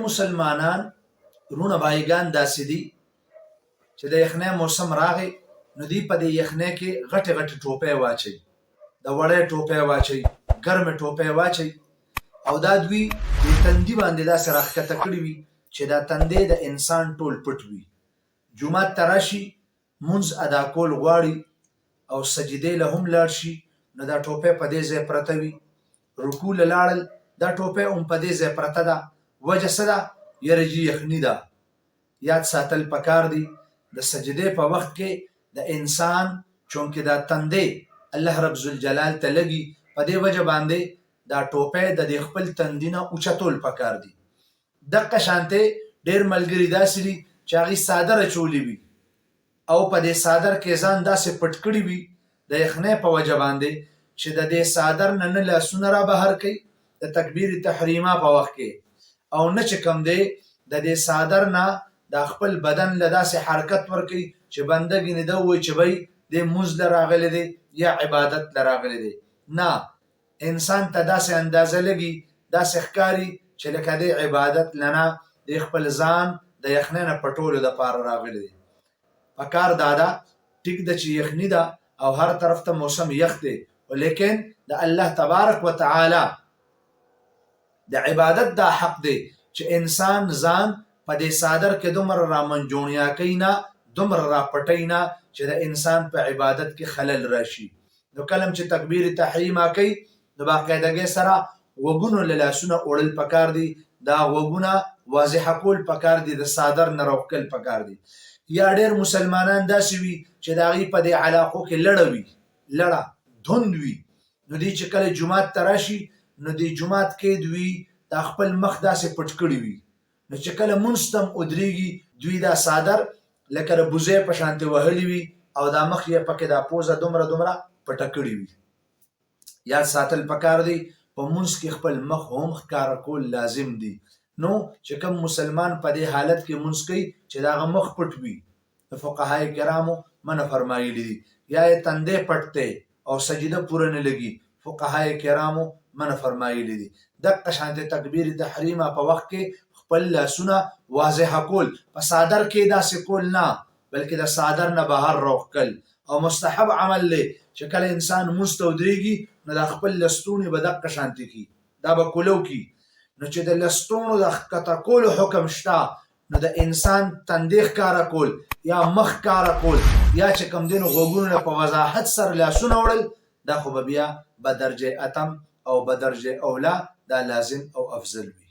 مسلمانان رونه بایګان داسې دي چې د یخنۍ موسم راغی نو دوی په دې یخنۍ کې غټې غټې ټوپۍ واچوي، د وړۍ ټوپۍ واچوي، ګرمې ټوپۍ واچوي او دا دوی د تندي باندې داسې راښکته کړي وي چې دا تندی د انسان ټول پټ وي. جومات ته راشي مونځ ادا کول غواړي او سجدې له هم لاړ شي نو دا ټوپۍ په دې ځای پرته وي، رکوع له لاړل دا ټوپۍ هم په دې ځای پرته ده. وجه څه ده؟ یره جي یخني ده. یاد ساتل پکار دي د سجدې په وخت کې د انسان چونکې دا تندی الله رب ذوالجلال ته لګي، په دې وجه باندې دا ټوپۍ د دې خپل تندي نه اوچتول پکار دي. دقه شانتې ډېر ملګري داسې دي چې هغوی څادر اچولي وي او په دې څادر کې ځان داسې پټ کړي وي د یخنۍ په وجه باندې چې د دې څادر نه نه لاسونه را بهر کوي د تکبیر تحریمه په وخت کې او نه چې کوم دی د دې څادر نه دا خپل بدن له داسې حرکت ورکوي چې بنده ګینې ده ووایي چې بهی دې مونځ له راغلی دی یا عبادت له راغلی دی. نه، انسان ته داسې اندازه لګي، داسې ښکاري چې لکه دی عبادت نه نه د خپل ځان د یخنۍ نه پټولو دپاره راغلی دی. پکار دا ده ټیک ده چې یخني ده او هر طرف ته موسم یخ دی، لیکن د الله تبارک وتعالی د عبادت دا حق دی چې انسان ځان په دې څادر کې دومره را منجونیا کوي نه، دومره را پټوي نه چې د انسان په عبادت کې خلل راشي. نو کله چې تکبیر تحریمه کوي نو باقاعدګۍ سره غوږونو له لاسونه وړل پکار دي، دا غوږونه واضحه کول پکار دي، د څادر نه راوښکل پکار دي. یا ډېر مسلمانان داسې وي چې د هغوی په دې علاقو کې لړه وي، لړه دھند وي، نو دوی چې کله جومات ته راشي نو د جومات کې دوی دا خپل مخ داسې پټ کړي وي، نو چې کله مونځ ته هم ودرېږي دوی دا څادر لکه د بوزۍ په شانتې وهلي وي او دا مخ یې پکې دا پوزه دومره دومره پټه کړې وي. یاد ساتل پکار دی په مونځ کې خپل مخ هم ښکاره کول لازم دي. نو چې کوم مسلمان په دې حالت کې مونځ کوي چې د هغه مخ پټ وي، د فقهای کرامو منع فرمایلي دي. یا یې تندی پټ دی او سجده پوره نه لګي، فقهای کرامو منع فرمایلي دي. دقه شانتې تکبیر تحریمه په وخت کې خپل لاسونه واضحه کول، په څادر کې داسې کول نه بلکې د څادر نه بهر راوښکل او مستحب عمل دی چې کله انسان مونځ ته ودرېږي نو دا خپل لستوڼي به دقه شانتې کي، دا به کولو کي. نو چې د لستوڼو د ښکته کولو حکم شته نو د انسان تندی ښکاره کول یا مخ ښکاره کول یا چې کوم دی نو غوږونو نه په وضاحت سره لاسونه وړل دا خو به بیا به درجه اتم او به درجه اوله دا لازم او افضل وي.